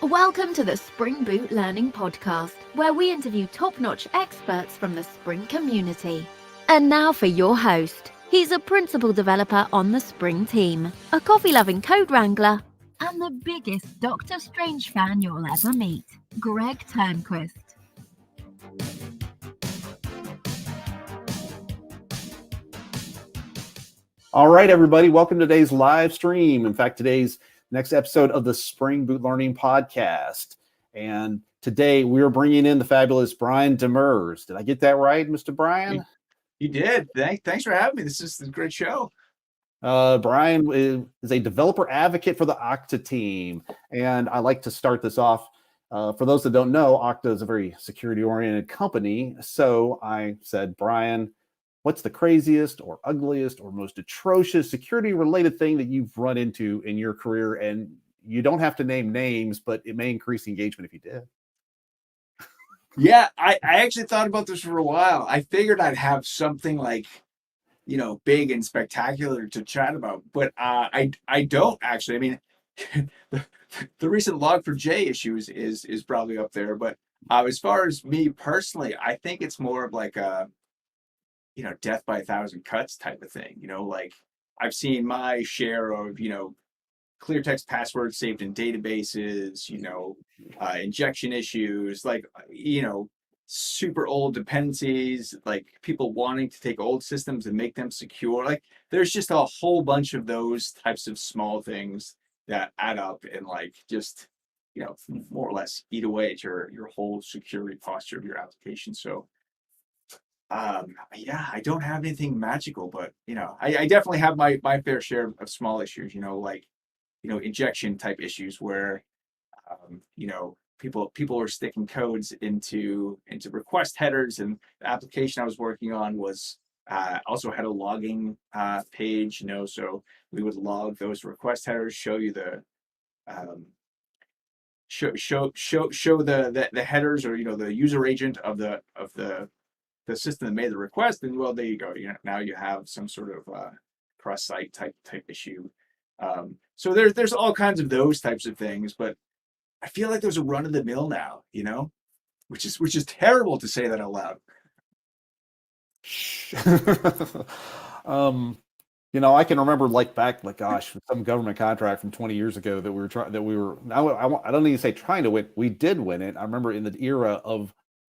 Welcome to the Spring Boot Learning Podcast, where we interview top-notch experts from the Spring community. And now for your host. He's a principal developer on the Spring team, a coffee-loving code wrangler, and the biggest Doctor Strange fan you'll ever meet, Greg Turnquist. All right, everybody, welcome to today's live stream. In fact, today's next episode of the Spring Boot Learning Podcast. And today we are bringing in the fabulous Brian Demers. Did I get that right, Mr. Brian? You did. Thanks for having me. This is a great show. Brian is a developer advocate for the Okta team. And I like to start this off. For those that don't know, Okta is a very security-oriented company. So I said, Brian, what's the craziest or ugliest or most atrocious security-related thing that you've run into in your career? And you don't have to name names, but it may increase the engagement if you did. Yeah, I actually thought about this for a while. I figured I'd have something like, big and spectacular to chat about, but I don't actually. I mean, the recent Log4j issues is probably up there, but as far as me personally, I think it's more of like a death by a thousand cuts type of thing. Like I've seen my share of, clear text passwords saved in databases, injection issues, like, super old dependencies, like people wanting to take old systems and make them secure. Like there's just a whole bunch of those types of small things that add up and like just, more or less eat away at your whole security posture of your application. So I don't have anything magical, but I definitely have my fair share of small issues, like injection type issues where people are sticking codes into request headers, and the application I was working on was also had a logging page, so we would log those request headers, show you the show the headers, or the user agent of the system that made the request, and well, there you go. Now you have some sort of cross-site type issue. So there's all kinds of those types of things, but I feel like there's a run of the mill now, which is terrible to say that out loud. I can remember some government contract from 20 years ago that I don't even say trying to win. We did win it. I remember in the era of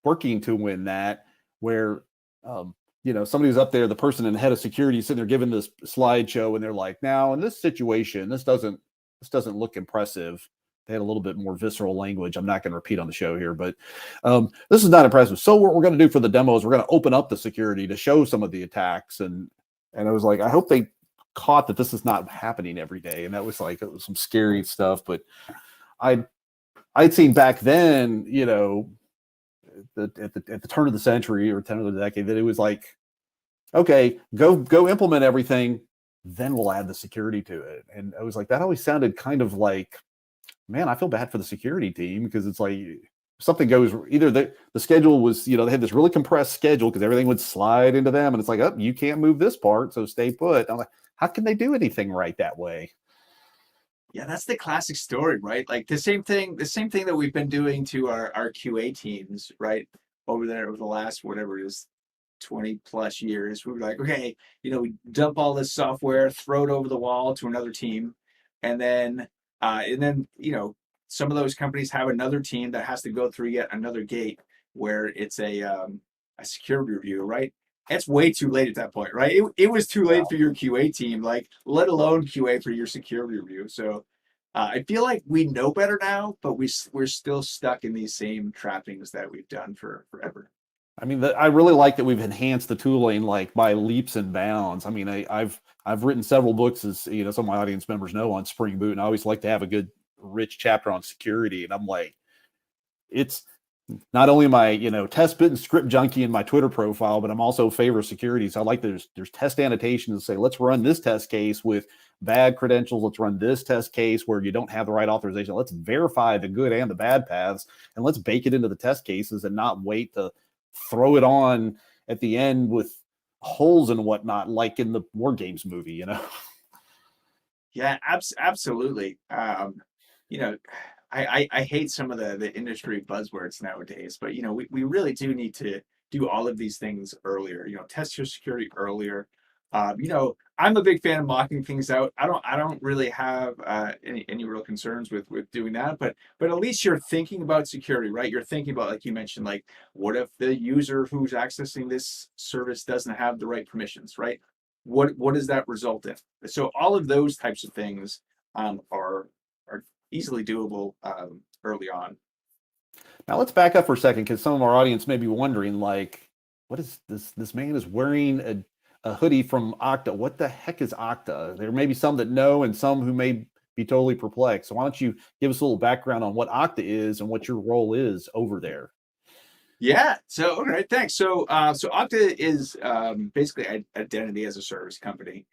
working to win that, where somebody was up there, the person in the head of security sitting there giving this slideshow, and they're like, now in this situation, this doesn't look impressive. They had a little bit more visceral language. I'm not going to repeat on the show here, but this is not impressive. So what we're going to do for the demo is we're going to open up the security to show some of the attacks. And I was like, I hope they caught that this is not happening every day. And that was like, it was some scary stuff, but I'd seen back then, at the turn of the century or turn of the decade, that it was like, okay, go implement everything, then we'll add the security to it. And I was like, that always sounded kind of like, man, I feel bad for the security team, because it's like something goes, either the schedule was, they had this really compressed schedule because everything would slide into them, and it's like, oh, you can't move this part, so stay put. I'm like, how can they do anything right that way? Yeah, that's the classic story, right? Like the same thing that we've been doing to our QA teams, right? Over the last, whatever it is, 20 plus years. We were like, okay, we dump all this software, throw it over the wall to another team. And then, some of those companies have another team that has to go through yet another gate where it's a security review, right? It's way too late at that point, right? It was too late for your QA team, like let alone QA for your security review. So I feel like we know better now, but we're still stuck in these same trappings that we've done forever. I mean, I really like that we've enhanced the tooling like by leaps and bounds. I mean, I've written several books, as some of my audience members know, on Spring Boot, and I always like to have a good, rich chapter on security. And I'm like, it's not only my test bit and script junkie in my Twitter profile, but I'm also favor security. So I like there's test annotations that say, let's run this test case with bad credentials. Let's run this test case where you don't have the right authorization. Let's verify the good and the bad paths, and let's bake it into the test cases and not wait to throw it on at the end with holes and whatnot, like in the War Games movie, Yeah, absolutely. I hate some of the industry buzzwords nowadays, but we really do need to do all of these things earlier. Test your security earlier. I'm a big fan of mocking things out. I don't really have any real concerns with doing that, but at least you're thinking about security, right? You're thinking about, like you mentioned, like, what if the user who's accessing this service doesn't have the right permissions, right? What does that result in? So all of those types of things are easily doable early on. Now let's back up for a second, because some of our audience may be wondering, like, what is this? This man is wearing a hoodie from Okta. What the heck is Okta? There may be some that know and some who may be totally perplexed. So why don't you give us a little background on what Okta is and what your role is over there? Yeah. So, okay, thanks. So Okta is basically identity as a service company.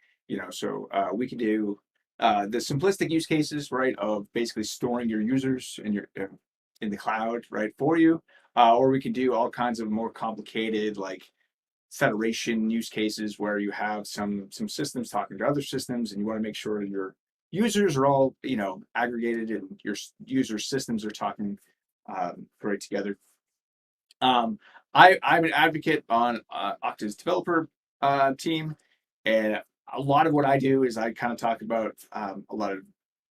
So we can do the simplistic use cases, right, of basically storing your users in the cloud, right, for you, or we can do all kinds of more complicated, like, federation use cases where you have some systems talking to other systems, and you want to make sure your users are all aggregated and your user systems are talking right together. I'm an advocate on Okta's developer team, and a lot of what I do is I kind of talk about a lot of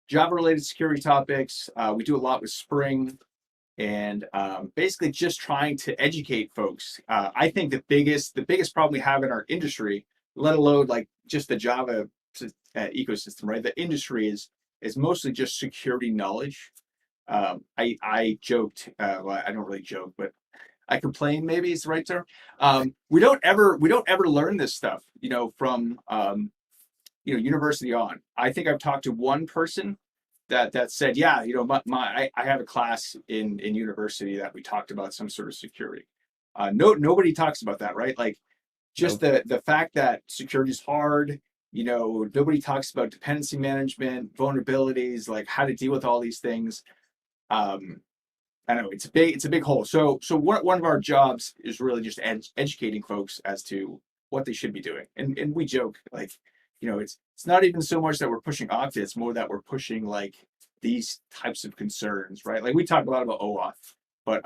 Java-related security topics. We do a lot with Spring, and basically just trying to educate folks. I think the biggest problem we have in our industry, let alone like just the Java ecosystem, right? The industry is mostly just security knowledge. I joked, well, I don't really joke, but I complain, maybe is the right term. We don't ever learn this stuff, from university on. I think I've talked to one person that said, yeah, I have a class in university that we talked about some sort of security. Nobody talks about that, right? Like, just the fact that security is hard. Nobody talks about dependency management, vulnerabilities, like how to deal with all these things. I know it's a big hole. So one of our jobs is really just educating folks as to what they should be doing. And we joke, like, it's not even so much that we're pushing Okta, it's more that we're pushing, like, these types of concerns, right? Like, we talk a lot about OAuth, but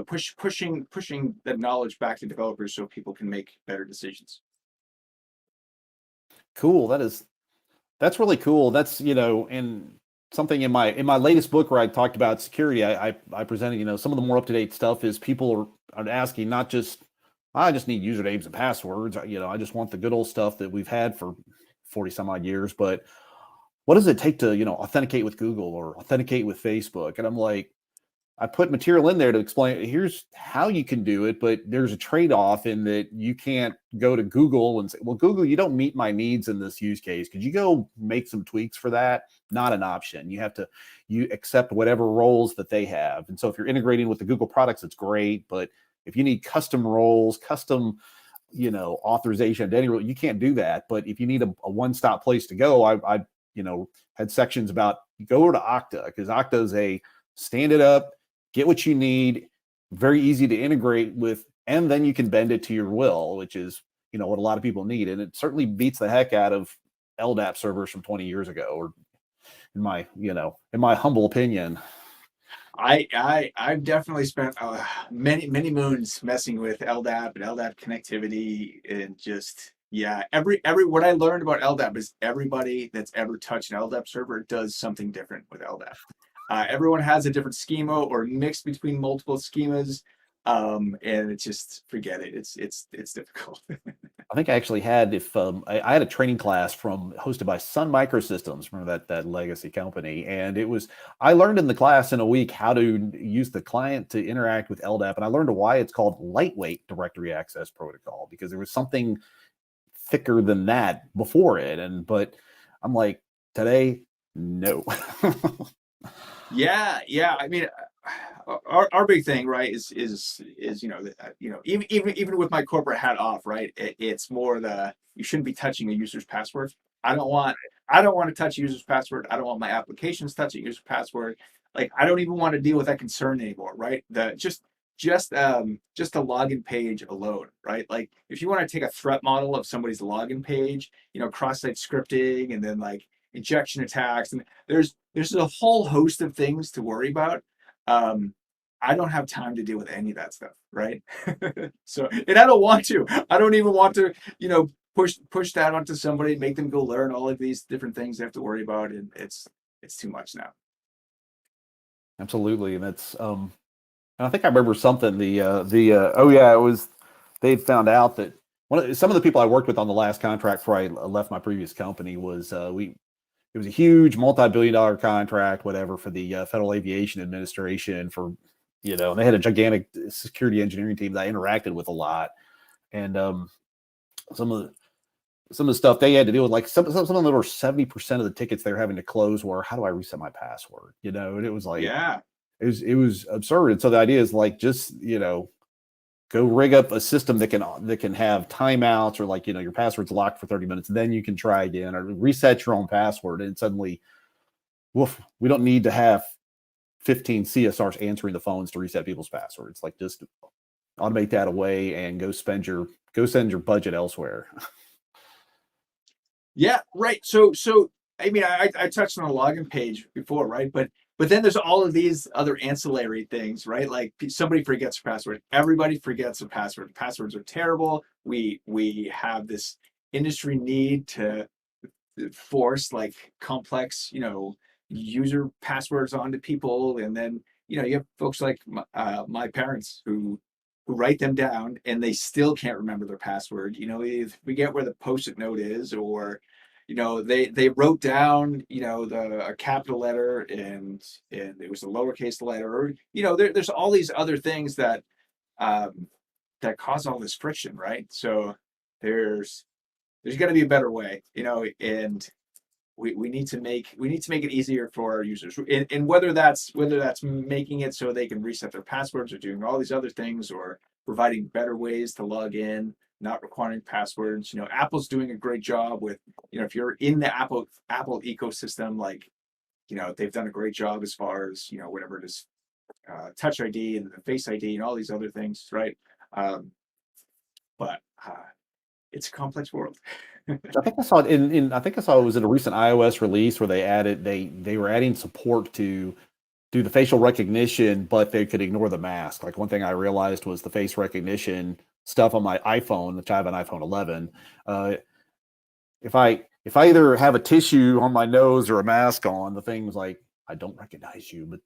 pushing that knowledge back to developers so people can make better decisions. Cool. That's really cool. That's, and something in my latest book where I talked about security, I presented, some of the more up-to-date stuff is people are asking, not just, I just need usernames and passwords. I just want the good old stuff that we've had for 40 some odd years. But what does it take to, authenticate with Google or authenticate with Facebook? And I'm like, I put material in there to explain, here's how you can do it, but there's a trade-off in that you can't go to Google and say, well, Google, you don't meet my needs in this use case. Could you go make some tweaks for that? Not an option. You accept whatever roles that they have. And so if you're integrating with the Google products, it's great. But if you need custom roles, custom, authorization, identity role, you can't do that. But if you need a one-stop place to go, I had sections about go to Okta, because Okta is a stand it up, get what you need, very easy to integrate with, and then you can bend it to your will, which is, what a lot of people need. And it certainly beats the heck out of LDAP servers from 20 years ago, or in my humble opinion. I've definitely spent many moons messing with LDAP and LDAP connectivity, and just, yeah, every what I learned about LDAP is everybody that's ever touched an LDAP server does something different with LDAP. Everyone has a different schema or mixed between multiple schemas, and it's just, forget it. It's difficult. I think I actually had, I had a training class hosted by Sun Microsystems, remember that legacy company, and I learned in the class in a week how to use the client to interact with LDAP, and I learned why it's called lightweight directory access protocol, because there was something thicker than that before it, but I'm like, today, no. Yeah. I mean, our big thing, right, is even with my corporate hat off, right, it's more you shouldn't be touching a user's password. I don't want to touch a user's password. I don't want my applications touching a user's password. Like, I don't even want to deal with that concern anymore, right? Just a login page alone, right? Like, if you want to take a threat model of somebody's login page, cross-site scripting, and then, like, injection attacks, and there's a whole host of things to worry about. I don't have time to deal with any of that stuff, right? So, and I don't want to. I don't even want to, push that onto somebody, make them go learn all of these different things they have to worry about, and it's too much now. Absolutely, and that's and I think I remember something. Oh yeah, it was they'd found out that some of the people I worked with on the last contract before I left my previous company was it was a huge multi-billion-dollar contract, whatever, for the Federal Aviation Administration for, and they had a gigantic security engineering team that I interacted with a lot. And some of the stuff they had to deal with, like some of them were 70% of the tickets they're having to close were, how do I reset my password? And it was like, Yeah. it was absurd. And so the idea is like, just, go rig up a system that can have timeouts, or like, your password's locked for 30 minutes, then you can try again, or reset your own password. And suddenly, woof, we don't need to have 15 CSRs answering the phones to reset people's passwords. Like, just automate that away and go send your budget elsewhere. Yeah, right. So I mean, I touched on a login page before, right? But then there's all of these other ancillary things, right? Like somebody forgets a password. Everybody forgets a password. Passwords are terrible. We have this industry need to force like complex, user passwords onto people, and then you have folks like my parents who write them down and they still can't remember their password. They forget where the post-it note is, or they wrote down a capital letter and it was a lowercase letter, or there's all these other things that that cause all this friction, right? So there's got to be a better way, and we need to make it easier for our users, and whether that's making it so they can reset their passwords, or doing all these other things, or providing better ways to log in, not requiring passwords. Apple's doing a great job with, if you're in the Apple ecosystem, like, they've done a great job as far as, whatever it is, Touch ID and the Face ID and all these other things, right? But it's a complex world. I think I saw it I think I saw it was in a recent iOS release where they were adding support to do the facial recognition, but they could ignore the mask. Like, one thing I realized was the face recognition stuff on my iPhone, which I have an iPhone 11. If I either have a tissue on my nose or a mask on, the thing was like, I don't recognize you, but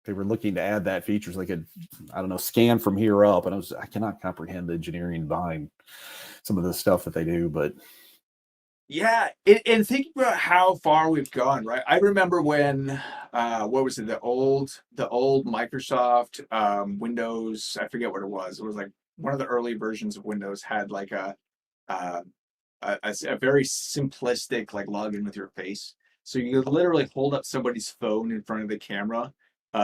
they were looking to add that feature so they could, I don't know, scan from here up. And I cannot comprehend the engineering behind some of the stuff that they do, but yeah, and thinking about how far we've gone, right? I remember when, what was it? The old Microsoft Windows. I forget what it was. It was like one of the early versions of Windows had like a very simplistic like login with your face. So you could literally hold up somebody's phone in front of the camera.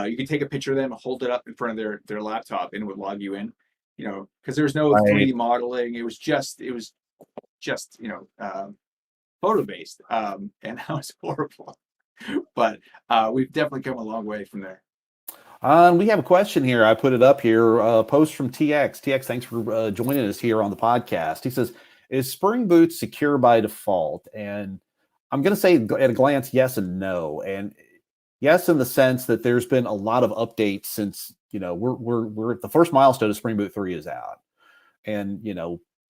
You could take a picture of them, hold it up in front of their laptop, and it would log you in. Because there was no 3D modeling. It was just photo based, and that was horrible. But we've definitely come a long way from there. We have a question here. I put it up here. Post from TX. TX, thanks for joining us here on the podcast. He says, "Is Spring Boot secure by default?" And I'm going to say at a glance, yes and no. And yes, in the sense that there's been a lot of updates since we're the first milestone of Spring Boot 3 is out, and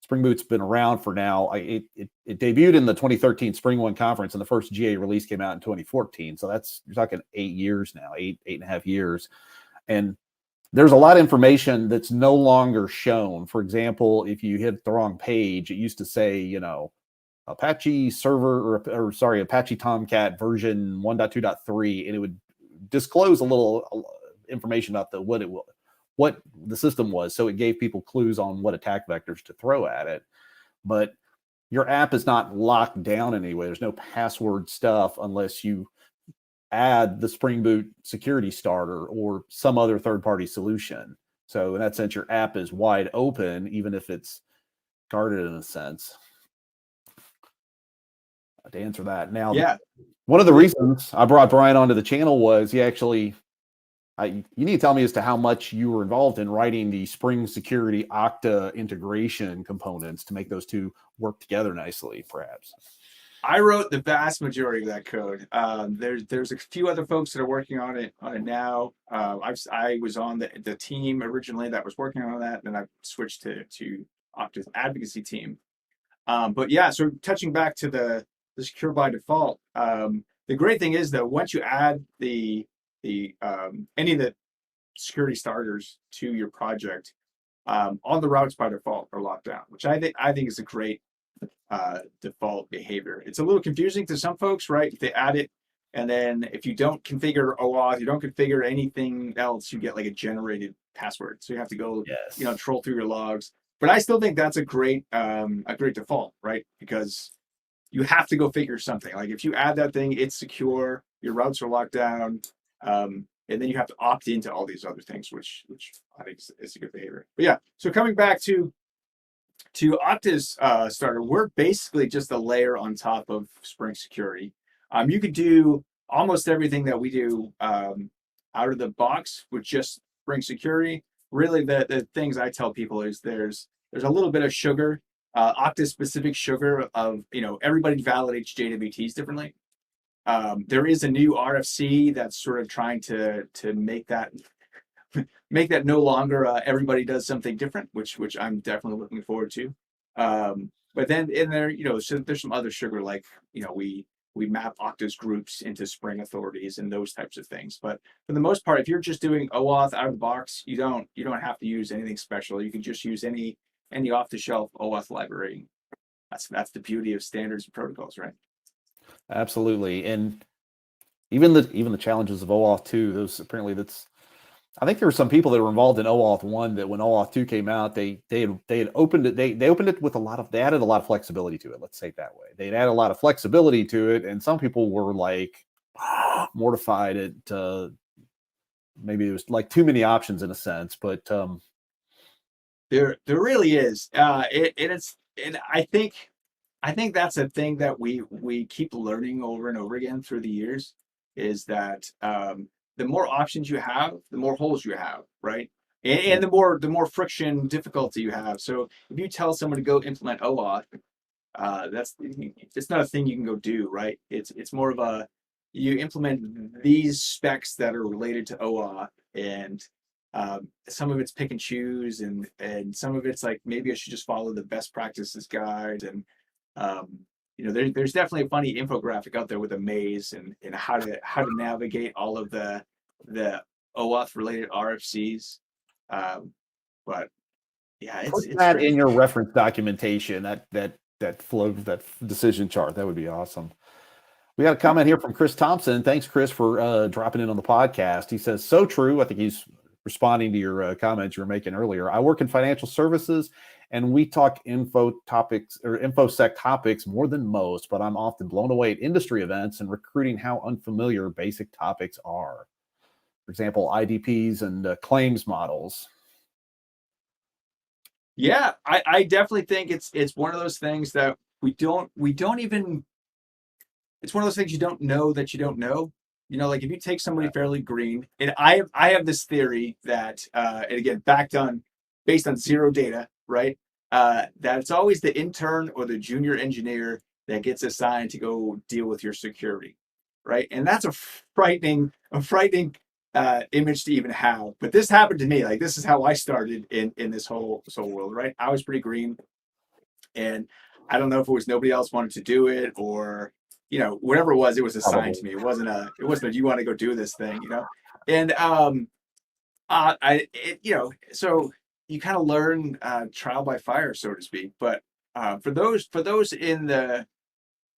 Spring Boot's been around for now. It debuted in the 2013 Spring One conference, and the first GA release came out in 2014. So you're talking 8 years now, eight and a half years. And there's a lot of information that's no longer shown. For example, if you hit the wrong page, it used to say, Apache server or Apache Tomcat version 1.2.3, and it would disclose a little information about what the system was. So it gave people clues on what attack vectors to throw at it. But your app is not locked down anyway. There's no password stuff unless you add the Spring Boot security starter or some other third-party solution. So in that sense, your app is wide open, even if it's guarded in a sense. To answer that. Now, yeah, one of the reasons I brought Brian onto the channel was you need to tell me as to how much you were involved in writing the Spring Security Okta integration components to make those two work together nicely, perhaps. I wrote the vast majority of that code. There's a few other folks that are working on it now. I was on the team originally that was working on that, and then I switched to Okta's advocacy team. But yeah, so touching back to the secure by default, the great thing is that once you add the any of the security starters to your project, all the routes by default are locked down, which I think is a great default behavior. It's a little confusing to some folks, right? If they add it, and then if you don't configure OAuth, you don't configure anything else, you get like a generated password. So you have to go, troll through your logs. But I still think that's a great default, right? Because you have to go figure something. Like if you add that thing, it's secure, your routes are locked down, and then you have to opt into all these other things, which I think is a good behavior. But yeah, so coming back to Okta's starter, we're basically just a layer on top of Spring Security. You could do almost everything that we do out of the box with just Spring Security. Really, the things I tell people is there's a little bit of sugar, Okta specific sugar of, everybody validates JWTs differently. There is a new RFC that's sort of trying to make that no longer everybody does something different, which I'm definitely looking forward to. But then in there, so there's some other sugar, like, we map Okta's groups into Spring authorities and those types of things. But for the most part, if you're just doing OAuth out of the box, you don't have to use anything special. You can just use any off-the-shelf OAuth library. That's the beauty of standards and protocols, right? Absolutely. And even the challenges of OAuth 2, I think there were some people that were involved in OAuth 1 that when OAuth 2 came out, they had opened it. They opened it with they added a lot of flexibility to it. Let's say it that way. They added a lot of flexibility to it, and some people were like mortified at maybe it was like too many options in a sense. But there really is. And I think that's a thing that we keep learning over and over again through the years, is that the more options you have, the more holes you have, right? And the more friction, difficulty you have. So if you tell someone to go implement OAuth, it's not a thing you can go do, right? It's more of you implement these specs that are related to OAuth, and some of it's pick and choose, and some of it's like, maybe I should just follow the best practices guide. And there's definitely a funny infographic out there with a maze and how to navigate all of the OAuth related RFCs. But yeah, put that in your reference documentation, that flow, that decision chart. That would be awesome. We got a comment here from Chris Thompson. Thanks, Chris, for dropping in on the podcast. He says, so true. I think he's responding to your comments you were making earlier. I work in financial services, and we talk InfoSec topics more than most, but I'm often blown away at industry events and recruiting how unfamiliar basic topics are. For example, IDPs and claims models. Yeah, I definitely think it's one of those things that we don't even. It's one of those things you don't know that you don't know. Like if you take somebody fairly green, and I have this theory that, and again, based on zero data, right? That it's always the intern or the junior engineer that gets assigned to go deal with your security, right? And that's a frightening image to even have. But this happened to me. Like, this is how I started in this whole world, right? I was pretty green, and I don't know if it was nobody else wanted to do it, or whatever it was assigned to me. It wasn't a you want to go do this thing, And so you kind of learn trial by fire, so to speak. But for those in the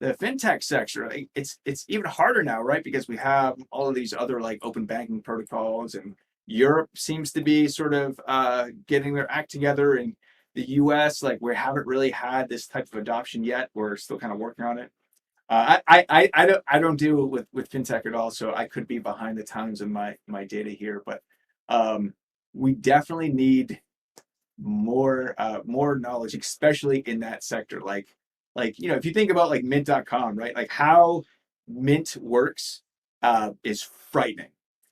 fintech sector, it's even harder now, right? Because we have all of these other like open banking protocols, and Europe seems to be sort of getting their act together. And the US, like, we haven't really had this type of adoption yet. We're still kind of working on it. I don't deal with fintech at all, so I could be behind the times in my data here. But we definitely need more knowledge, especially in that sector. Like if you think about like mint.com, right? Like how Mint works is frightening.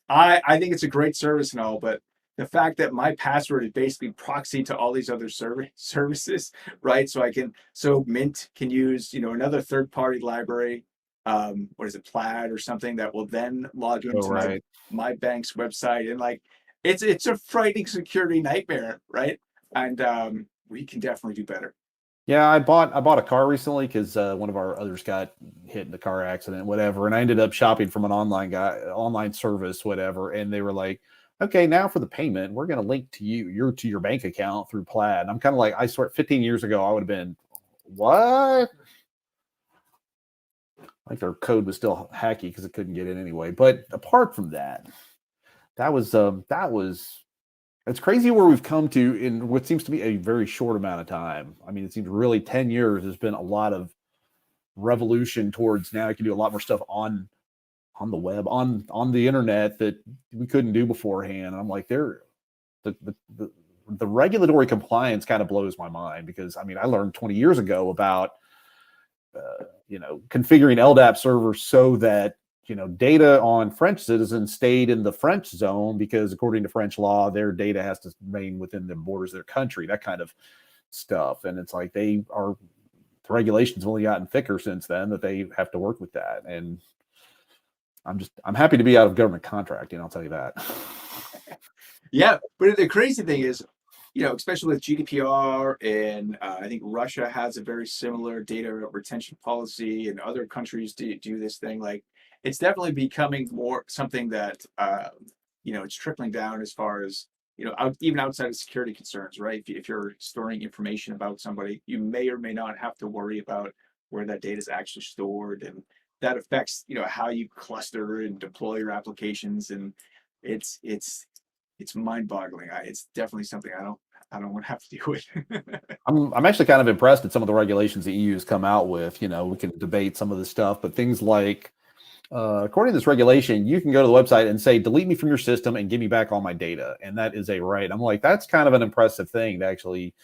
I think it's a great service and all, but the fact that my password is basically proxy to all these other services, right? So Mint can use, another third party library, what is it, Plaid or something, that will then log Oh, into right. my bank's website, and like it's a frightening security nightmare, right? And we can definitely do better. Yeah, I bought a car recently because one of our others got hit in a car accident, whatever, and I ended up shopping from an online service, whatever, and they were like, "Okay, now for the payment, we're going to link to your bank account through Plaid." I'm kind of like, I swear, 15 years ago, I would have been, what? Like their code was still hacky because it couldn't get in anyway. But apart from that, that was it's crazy where we've come to in what seems to be a very short amount of time. I mean, it seems really 10 years has been a lot of revolution towards now you can do a lot more stuff on the web, on the internet that we couldn't do beforehand. And I'm like, the regulatory compliance kind of blows my mind because I mean, I learned 20 years ago about configuring LDAP servers so that data on French citizens stayed in the French zone because according to French law, their data has to remain within the borders of their country, that kind of stuff. And it's like the regulations have only gotten thicker since then that they have to work with that. And I'm happy to be out of government contracting, I'll tell you that. Yeah, but the crazy thing is, especially with GDPR, and I think Russia has a very similar data retention policy, and other countries do this thing. Like, it's definitely becoming more something that it's trickling down as far as even outside of security concerns, right? If you're storing information about somebody, you may or may not have to worry about where that data is actually stored, and that affects how you cluster and deploy your applications, and it's mind-boggling. It's definitely something I don't want to have to deal with. I'm actually kind of impressed at some of the regulations the EU has come out with. We can debate some of this stuff, but things like according to this regulation, you can go to the website and say, delete me from your system and give me back all my data. And that is a right. I'm like, that's kind of an impressive thing to actually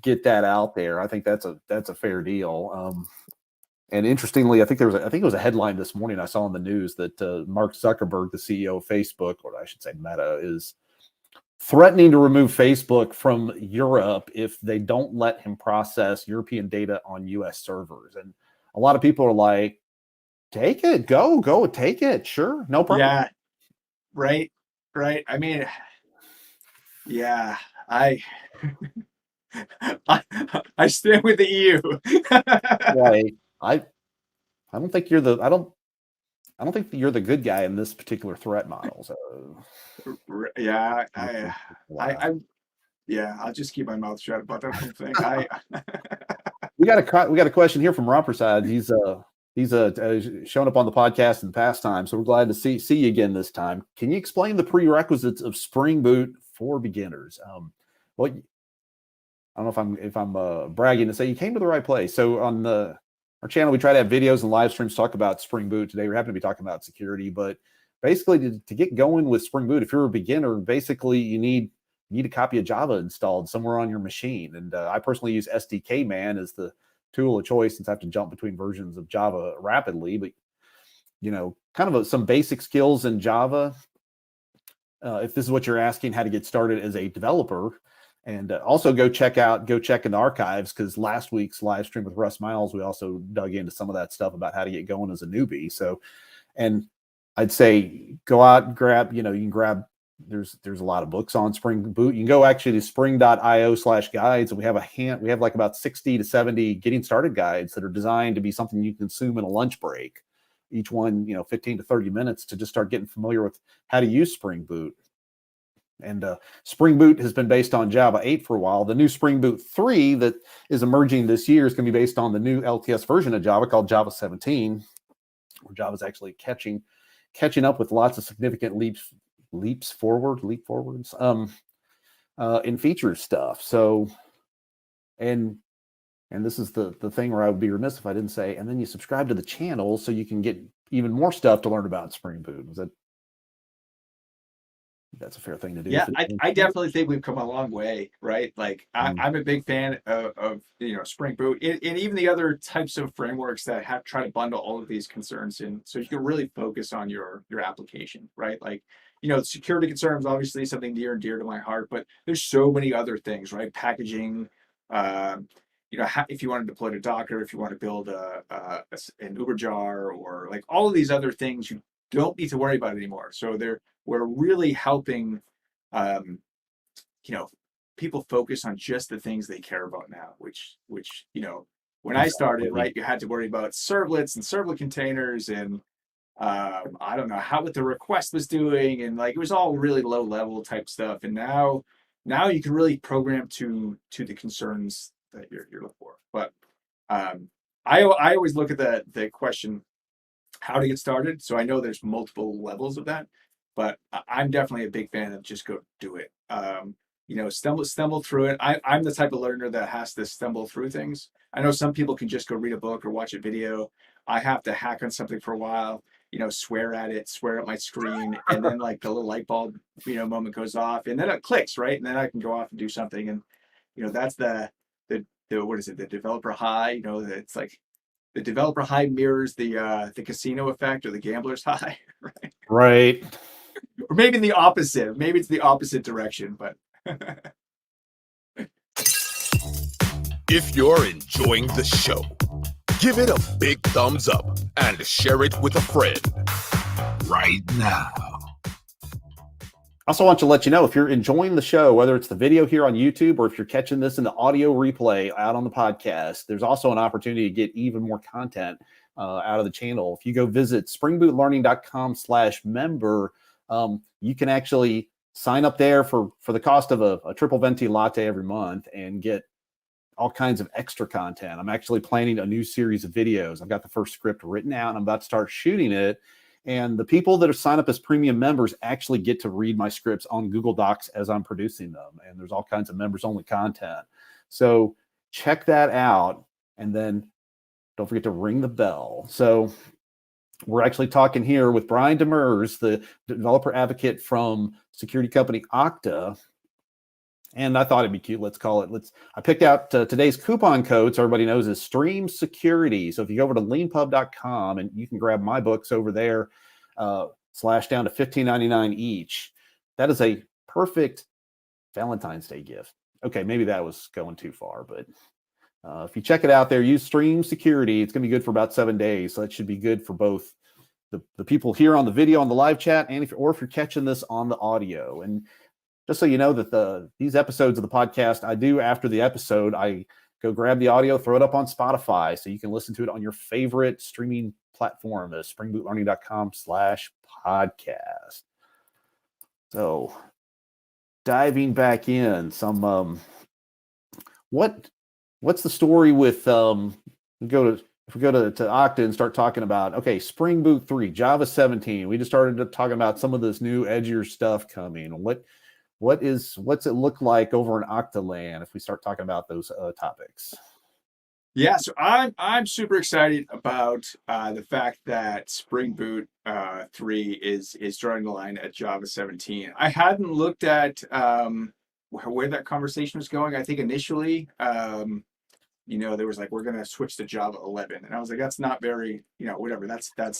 get that out there. I think that's a fair deal. And interestingly, I think it was a headline this morning I saw in the news that Mark Zuckerberg, the CEO of Facebook, or I should say Meta, is threatening to remove Facebook from Europe if they don't let him process European data on US servers. And a lot of people are like, take it, go, take it. Sure, no problem. Yeah, right. I mean, yeah, I I stand with the EU. Right. I don't think you're I don't think you're the good guy in this particular threat model. So Yeah, I'll just keep my mouth shut about that whole thing. we got a question here from Romperside. He's shown up on the podcast in the past time, so we're glad to see you again this time. Can you explain the prerequisites of Spring Boot for beginners? Well, I don't know if I'm bragging to say you came to the right place. So on our channel, we try to have videos and live streams talk about Spring Boot. Today, we happen to be talking about security, but basically to get going with Spring Boot, if you're a beginner, basically you need a copy of Java installed somewhere on your machine. And I personally use SDK Man as the tool of choice since I have to jump between versions of Java rapidly. But kind of some basic skills in Java. If this is what you're asking, how to get started as a developer. And also go check in the archives, because last week's live stream with Russ Miles, we also dug into some of that stuff about how to get going as a newbie. So, and I'd say go out and grab, you can grab, there's a lot of books on Spring Boot. You can go actually to spring.io/guides, and we have like about 60 to 70 getting started guides that are designed to be something you consume in a lunch break. Each one, 15 to 30 minutes to just start getting familiar with how to use Spring Boot. And Spring Boot has been based on Java 8 for a while. The new Spring Boot 3 that is emerging this year is going to be based on the new LTS version of Java called Java 17, where Java is actually catching up with lots of significant leap forwards in feature stuff. So, and this is the thing where I would be remiss if I didn't say, and then you subscribe to the channel so you can get even more stuff to learn about Spring Boot. That's a fair thing to do. Yeah, I definitely think we've come a long way, right? Like I'm a big fan of Spring Boot, and even the other types of frameworks that try to bundle all of these concerns in, so you can really focus on your application, right? Like security concerns, obviously something near and dear to my heart, but there's so many other things, right? Packaging, if you want to deploy to Docker, if you want to build an Uber jar, or like all of these other things, you don't need to worry about it anymore. So we're really helping, um, people focus on just the things they care about now, which when I started, right, you had to worry about servlets and servlet containers and I don't know what the request was doing, and like it was all really low level type stuff. And now you can really program to the concerns that you're looking for. But I always look at the question how to get started. So I know there's multiple levels of that, but I'm definitely a big fan of just go do it. Stumble through it. I'm the type of learner that has to stumble through things. I know some people can just go read a book or watch a video. I have to hack on something for a while, swear at my screen, and then like the little light bulb, moment goes off, and then it clicks, right? And then I can go off and do something. And that's the what is it? The developer high. It's like the developer high mirrors the casino effect or the gambler's high, right? Right. Or maybe the opposite. Maybe it's the opposite direction, but. If you're enjoying the show, give it a big thumbs up and share it with a friend right now. I also want to let you know, if you're enjoying the show, whether it's the video here on YouTube or if you're catching this in the audio replay out on the podcast, there's also an opportunity to get even more content out of the channel. If you go visit springbootlearning.com/member, you can actually sign up there for the cost of a triple venti latte every month and get all kinds of extra content. I'm actually planning a new series of videos. I've got the first script written out and I'm about to start shooting it. And the people that are signed up as premium members actually get to read my scripts on Google Docs as I'm producing them. And there's all kinds of members only content. So check that out. And then don't forget to ring the bell. So we're actually talking here with Brian Demers, the developer advocate from security company Okta. And I thought it'd be cute. Let's call it. I picked out today's coupon code, so everybody knows, is Stream Security. So if you go over to leanpub.com and you can grab my books over there, slash down to $15.99 each. That is a perfect Valentine's Day gift. Okay, maybe that was going too far, but if you check it out there, use Stream Security. It's going to be good for about 7 days. So that should be good for both the people here on the video on the live chat, and if you're catching this on the audio. And just so you know that these episodes of the podcast I do after the episode, I go grab the audio, throw it up on Spotify so you can listen to it on your favorite streaming platform at springbootlearning.com/podcast. So diving back in, what's the story with if we go to Okta and start talking about, okay, Spring Boot 3, Java 17. We just started talking about some of this new edgier stuff coming. What's it look like over in Okta land if we start talking about those topics? Yeah, so I'm super excited about the fact that Spring Boot 3 is drawing the line at Java 17. I hadn't looked at where that conversation was going. I think initially, there was like, we're going to switch to Java 11, and I was like, that's not very, whatever. That's a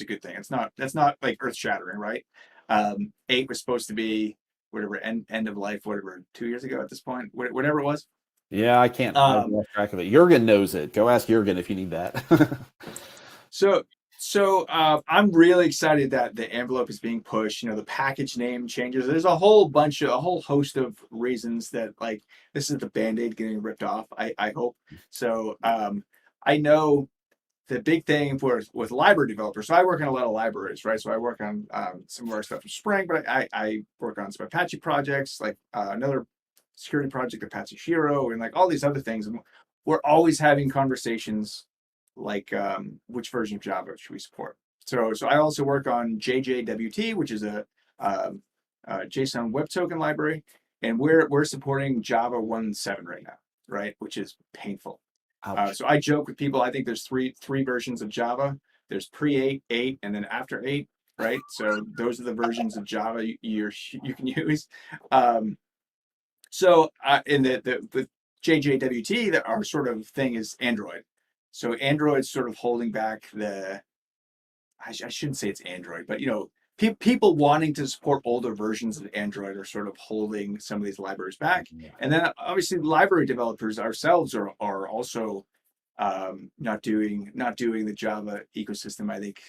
good thing. That's not like earth shattering, right? 8 was supposed to be whatever end of life, whatever, 2 years ago at this point, whatever it was. Yeah, I can't lost track of it. Jurgen knows it. Go ask Jurgen if you need that. So I'm really excited that the envelope is being pushed. The package name changes. There's a whole host of reasons that, like, this is the Band-Aid getting ripped off. I hope. So I know the big thing with library developers. So I work on a lot of libraries, right? So I work on some of our stuff from Spring, but I work on some Apache projects, like another security project, Apache Hero, and like all these other things. And we're always having conversations like which version of Java should we support. So I also work on JJWT, which is a JSON Web Token library, and we're supporting Java 1.7 right now, right? Which is painful. So I joke with people, I think there's three versions of Java. There's pre-8, 8, and then after 8, right? So those are the versions of Java you can use. So in the JJWT, that our sort of thing is Android. So Android's sort of holding back I shouldn't say it's Android, but people wanting to support older versions of Android are sort of holding some of these libraries back. And then obviously library developers ourselves are also not doing the Java ecosystem, I think,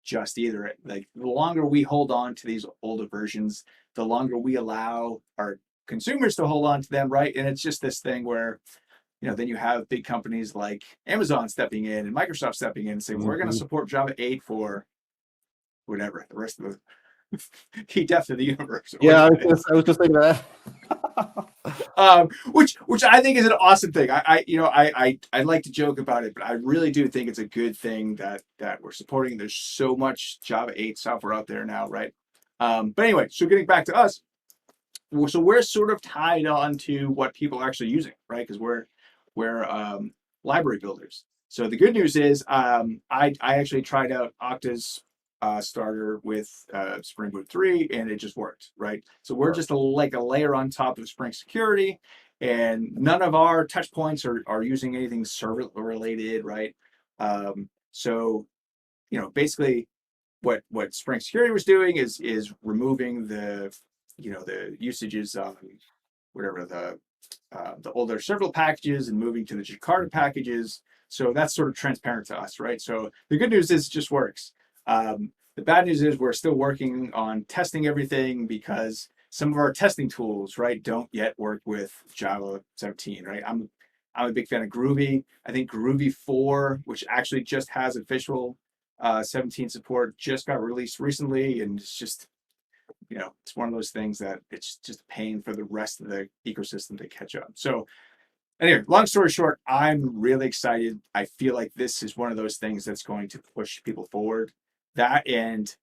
just either. Like the longer we hold on to these older versions, the longer we allow our consumers to hold on to them, right? And it's just this thing where, then you have big companies like Amazon stepping in and Microsoft stepping in and saying, we're going to support Java 8 for whatever the rest of the key depth of the universe. Yeah, I was just thinking that. Which I think is an awesome thing. I like to joke about it, but I really do think it's a good thing that we're supporting. There's so much Java 8 software out there now, right? But anyway, so getting back to us, so we're sort of tied on to what people are actually using, right? Because we're library builders. So the good news is I actually tried out Okta's starter with Spring Boot 3, and it just worked, right? So we're just like a layer on top of Spring Security, and none of our touch points are using anything server related, right? So basically what Spring Security was doing is removing the the usages of whatever the older serverless packages and moving to the Jakarta packages. So that's sort of transparent to us, right? So the good news is it just works. The bad news is we're still working on testing everything because some of our testing tools, right, don't yet work with Java 17, right? I'm a big fan of Groovy. I think Groovy 4, which actually just has official 17 support, just got released recently, and it's just it's one of those things that it's just a pain for the rest of the ecosystem to catch up. So anyway, long story short, I'm really excited. I feel like this is one of those things that's going to push people forward. That, and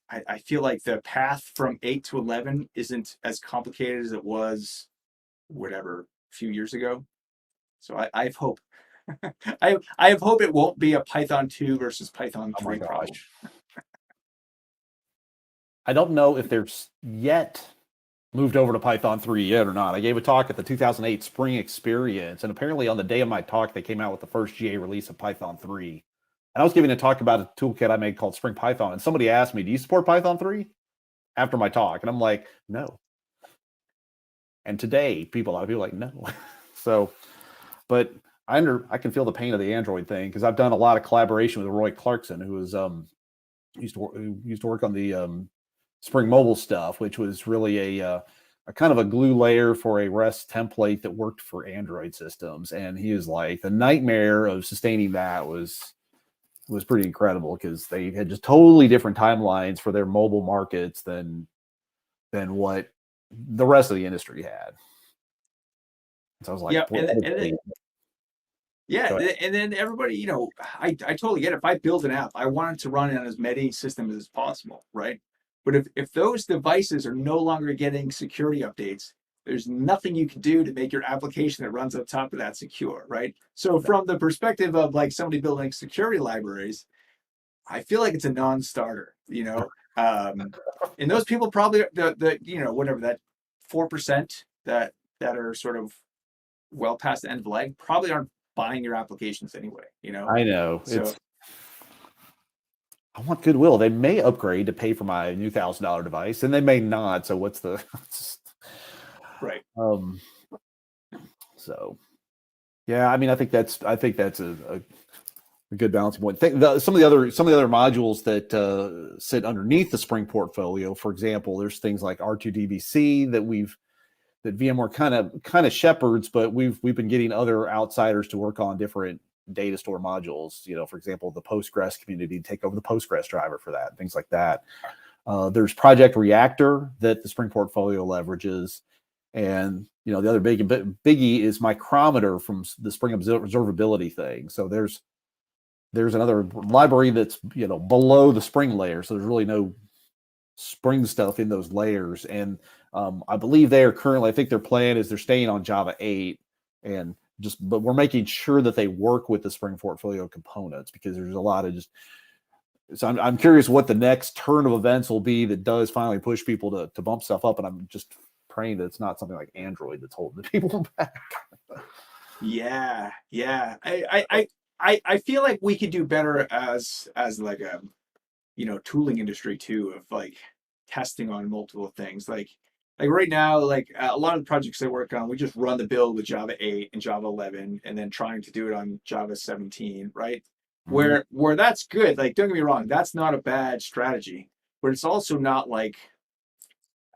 I feel like the path from 8 to 11 isn't as complicated as it was whatever a few years ago. So I have hope. I have hope it won't be a Python 2 versus Python 3 problem. I don't know if there's yet moved over to Python 3 yet or not. I gave a talk at the 2008 Spring Experience, and apparently on the day of my talk, they came out with the first GA release of Python 3. And I was giving a talk about a toolkit I made called Spring Python, and somebody asked me, do you support Python 3? After my talk. And I'm like, no. And today, a lot of people are like, no. So, but I can feel the pain of the Android thing because I've done a lot of collaboration with Roy Clarkson, who was used to work on the Spring Mobile stuff, which was really a kind of a glue layer for a REST template that worked for Android systems. And he was like, the nightmare of sustaining that was pretty incredible because they had just totally different timelines for their mobile markets than what the rest of the industry had. So I was like, and then everybody, I totally get it. If I build an app, I want it to run on as many systems as possible, right? But if those devices are no longer getting security updates, there's nothing you can do to make your application that runs on top of that secure, right? So from the perspective of like somebody building security libraries, I feel like it's a non-starter, and those people probably whatever that 4% that are sort of well past the end of the leg probably aren't buying your applications anyway. I know. So, I want goodwill. They may upgrade to pay for my new $1,000 device, and they may not. So what's the right? So yeah, I mean, I think that's a good balancing point. Some of the other modules that sit underneath the Spring portfolio, for example, there's things like R2DBC that VMware kind of shepherds, but we've been getting other outsiders to work on different data store modules. For example, the Postgres community take over the Postgres driver for that, things like that. There's Project Reactor that the Spring portfolio leverages, and the other biggie is Micrometer from the Spring observability thing. So there's another library that's below the Spring layer, so there's really no Spring stuff in those layers. And I believe I think their plan is they're staying on Java 8, but we're making sure that they work with the Spring portfolio components because there's a lot of so I'm curious what the next turn of events will be that does finally push people to bump stuff up. And I'm just praying that it's not something like Android that's holding the people back. Yeah. I feel like we could do better as like tooling industry too, of like testing on multiple things. Like right now, like a lot of the projects I work on, we just run the build with Java 8 and Java 11, and then trying to do it on Java 17, right? Mhm. Where that's good. Like, don't get me wrong, that's not a bad strategy, but it's also not like,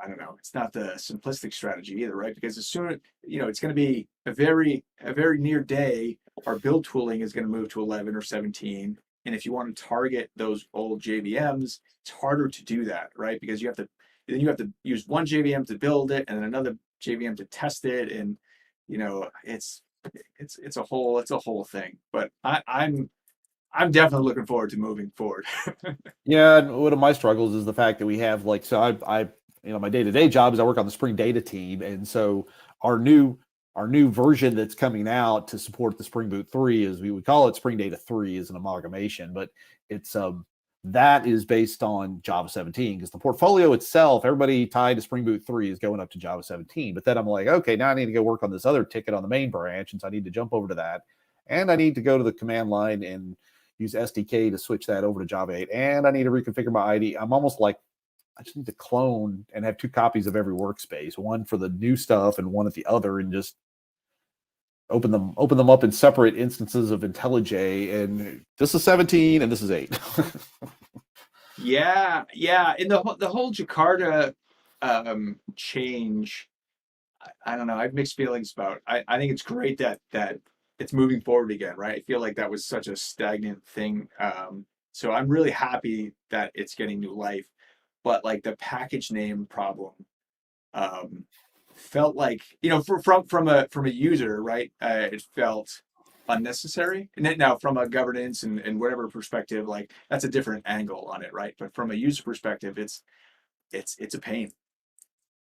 I don't know, it's not the simplistic strategy either, right? Because as soon, it's going to be a very near day, our build tooling is going to move to 11 or 17. And if you want to target those old JVMs, it's harder to do that, right? Because then you have to use one JVM to build it and then another JVM to test it. And, it's a whole thing, but I'm definitely looking forward to moving forward. Yeah, and one of my struggles is the fact that we have like, so I my day-to-day job is I work on the Spring Data team, and so our new version that's coming out to support the Spring Boot 3 is, we would call it Spring Data 3 as an amalgamation, but it's that is based on Java 17, because the portfolio itself, everybody tied to Spring Boot 3 is going up to Java 17. But then I'm like, okay, now I need to go work on this other ticket on the main branch, and so I need to jump over to that, and I need to go to the command line and use SDK to switch that over to Java 8, and I need to reconfigure my ID. I'm almost like, I just need to clone and have 2 copies of every workspace, one for the new stuff and one at the other, and just open them up in separate instances of IntelliJ. And this is 17 and this is 8. Yeah, and the whole Jakarta change, I don't know. I have mixed feelings about. I think it's great that it's moving forward again, right? I feel like that was such a stagnant thing. So I'm really happy that it's getting new life. But like the package name problem, um, felt like, from a user, right? It felt unnecessary. And then now from a governance and whatever perspective, like that's a different angle on it, right? But from a user perspective, it's a pain.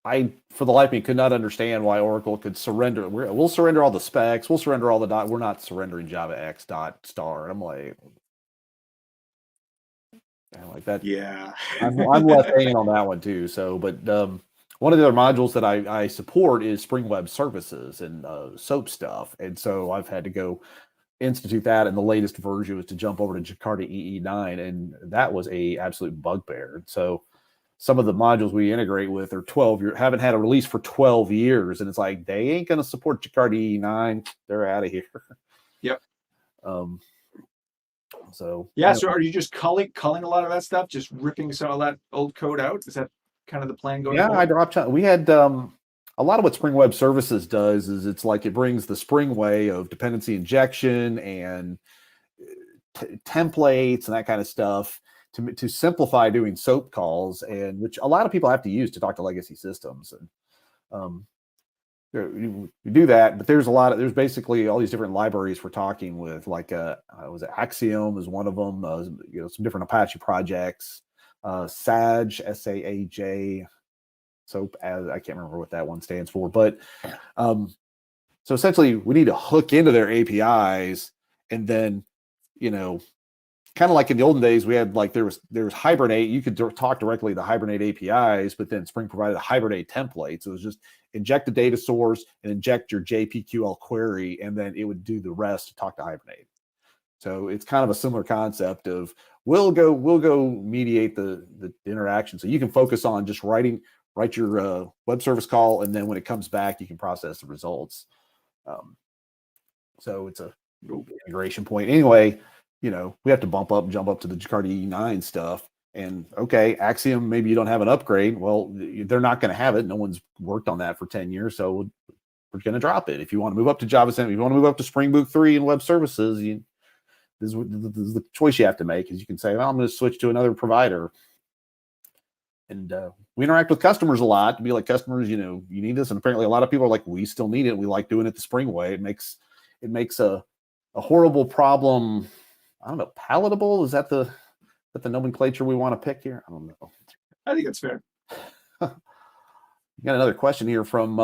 I, for the life of me, could not understand why Oracle could surrender. We'll surrender all the specs. We'll surrender all the dot. We're not surrendering Java X dot star. And I'm like that. Yeah. I'm left hanging on that one too. So, but one of the other modules that I support is Spring Web Services and SOAP stuff, and so I've had to go institute that. And the latest version was to jump over to Jakarta EE9, and that was a absolute bugbear. So some of the modules we integrate with are 12 years, haven't had a release for 12 years, and it's like, they ain't going to support Jakarta EE9. They're out of here. Yep. So yeah. So are you just culling a lot of that stuff, just ripping some of that old code out? Is that kind of the plan going forward? I dropped. We had a lot of what Spring Web Services does is it's like it brings the Spring way of dependency injection and templates and that kind of stuff to simplify doing SOAP calls, and which a lot of people have to use to talk to legacy systems. And you do that, but there's basically all these different libraries we're talking with, like was it Axiom is one of them, some different Apache projects, SAJ, SAAJ, SOAP, as I can't remember what that one stands for, but so essentially we need to hook into their APIs, and then kind of like in the olden days, we had like there was Hibernate. You could talk directly to Hibernate APIs, but then Spring provided a Hibernate template. So it was just inject a data source and inject your JPQL query, and then it would do the rest to talk to Hibernate. So it's kind of a similar concept of we'll go mediate the interaction, so you can focus on just write your web service call, and then when it comes back, you can process the results. So it's a integration point. Anyway, we have to jump up to the Jakarta E9 stuff. And okay, Axiom, maybe you don't have an upgrade. Well, they're not going to have it. No one's worked on that for 10 years. So we're going to drop it. If you want to move up to Java 7, if you want to move up to Spring Boot 3 and web services, this is the choice you have to make, is you can say, well, I'm going to switch to another provider. And we interact with customers a lot to be like, customers, you need this. And apparently a lot of people are like, we still need it. We like doing it the Spring way. It makes a horrible problem, I don't know, palatable. Is that the nomenclature we want to pick here? I don't know. I think it's fair. Got another question here from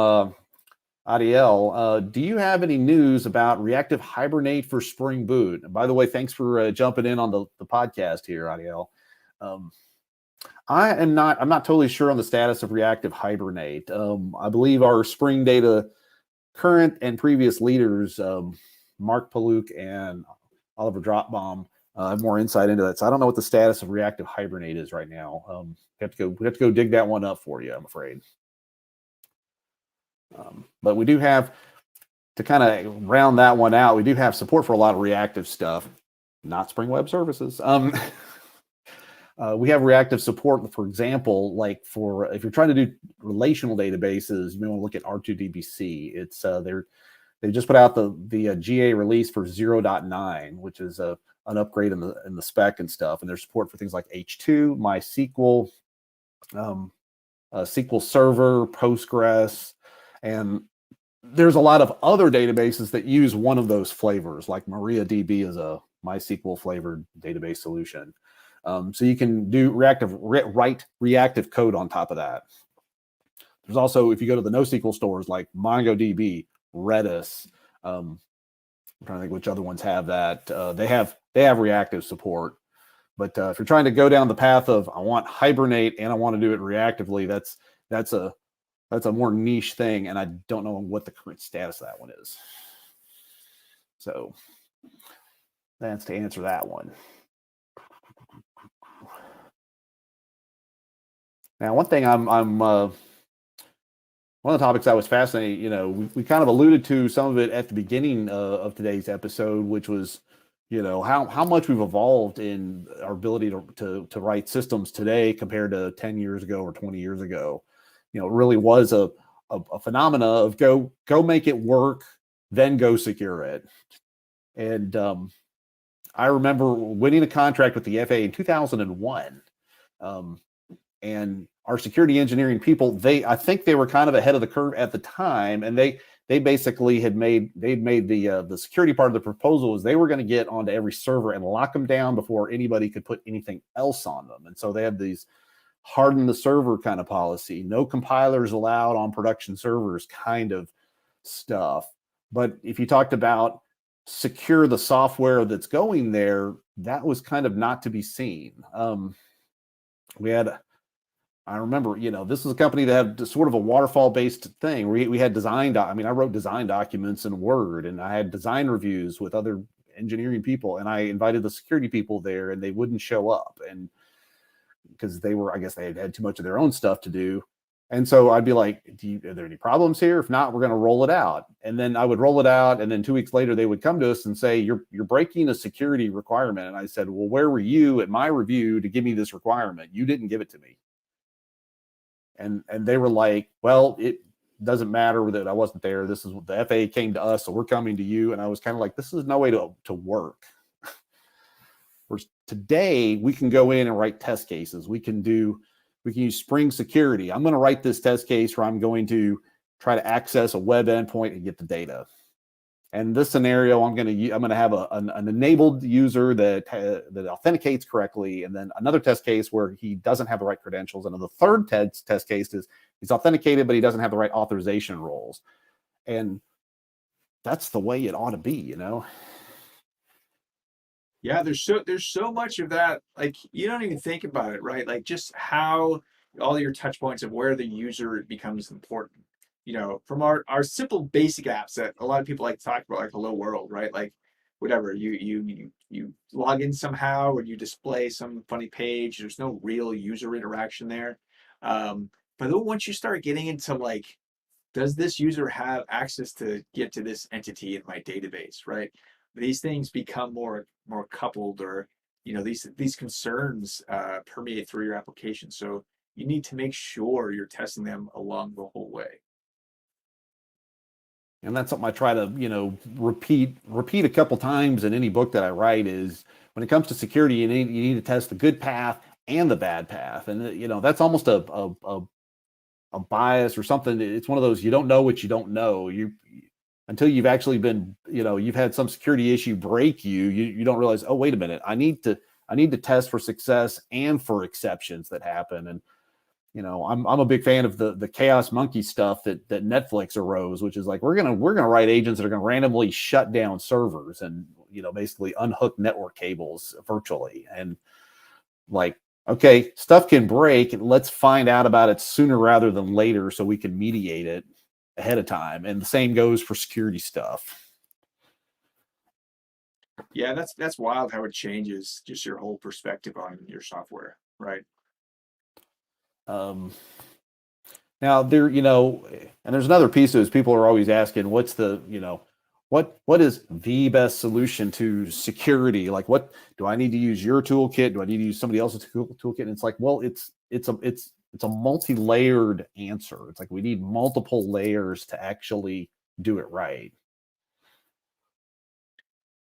Adiel. Do you have any news about reactive Hibernate for Spring Boot? And by the way, thanks for jumping in on the podcast here, Adiel. I'm not totally sure on the status of reactive Hibernate. I believe our Spring Data current and previous leaders, Mark Paluk and Oliver Dropbaum, I have more insight into that. So I don't know what the status of reactive hibernate is right now. We have to go dig that one up for you, I'm afraid. But we do have, to kind of round that one out, we do have support for a lot of reactive stuff, not Spring Web Services. We have reactive support, for example, like for if you're trying to do relational databases, you may want to look at R2DBC. It's they just put out the GA release for 0.9, which is an upgrade in the spec and stuff, and there's support for things like H2, MySQL, SQL Server, Postgres, and there's a lot of other databases that use one of those flavors, like MariaDB is a MySQL flavored database solution. So you can do write reactive code on top of that. There's also, if you go to the NoSQL stores like MongoDB, Redis, I'm trying to think which other ones have that. They have reactive support. But if you're trying to go down the path of I want Hibernate and I want to do it reactively, that's a more niche thing, and I don't know what the current status of that one is. So that's to answer that one. Now, one thing one of the topics I was fascinated, we kind of alluded to some of it at the beginning of today's episode, which was, how much we've evolved in our ability to write systems today compared to 10 years ago or 20 years ago. It really was a phenomena of go make it work, then go secure it. And I remember winning a contract with the FAA in 2001. And our security engineering people, I think they were kind of ahead of the curve at the time, and they basically they'd made the security part of the proposal was they were going to get onto every server and lock them down before anybody could put anything else on them. And so they had these harden the server kind of policy, no compilers allowed on production servers kind of stuff. But if you talked about secure the software that's going there, that was kind of not to be seen. I remember, this is a company that had sort of a waterfall based thing. We had I wrote design documents in Word, and I had design reviews with other engineering people, and I invited the security people there, and they wouldn't show up. And because I guess they had too much of their own stuff to do. And so I'd be like, are there any problems here? If not, we're going to roll it out. And then I would roll it out. And then 2 weeks later, they would come to us and say, you're breaking a security requirement. And I said, well, where were you at my review to give me this requirement? You didn't give it to me. And they were like, well, it doesn't matter that I wasn't there. This is what the FAA came to us, so we're coming to you. And I was kind of like, this is no way to work. Whereas today, we can go in and write test cases. We can use Spring Security. I'm going to write this test case where I'm going to try to access a web endpoint and get the data. And this scenario, I'm going to have an enabled user that authenticates correctly, and then another test case where he doesn't have the right credentials, and then the third test case is he's authenticated, but he doesn't have the right authorization roles. And that's the way it ought to be, Yeah, there's so much of that, like you don't even think about it, right? Like just how all your touch points of where the user becomes important. From our simple basic apps that a lot of people like to talk about, like Hello World, right? Like whatever, you log in somehow or you display some funny page. There's no real user interaction there. But then once you start getting into like, does this user have access to get to this entity in my database, right? These things become more coupled, or these concerns permeate through your application. So you need to make sure you're testing them along the whole way. And that's something I try to, repeat a couple times in any book that I write is when it comes to security, you need to test the good path and the bad path. And, that's almost a bias or something. It's one of those, you don't know what you don't know. Until you've actually been, you've had some security issue break you don't realize, oh, wait a minute, I need to test for success and for exceptions that happen. And, I'm a big fan of the Chaos Monkey stuff that Netflix arose, which is like, we're gonna write agents that are gonna randomly shut down servers and, basically unhook network cables virtually. And like, okay, stuff can break, and let's find out about it sooner rather than later so we can mediate it ahead of time. And the same goes for security stuff. Yeah, that's wild how it changes just your whole perspective on your software, right? Um, Now there, and there's another piece of this. People are always asking, what's the, what is the best solution to security? Like, what do I need to use your toolkit? Do I need to use somebody else's toolkit? And it's like, well, it's a multi-layered answer. It's like we need multiple layers to actually do it right.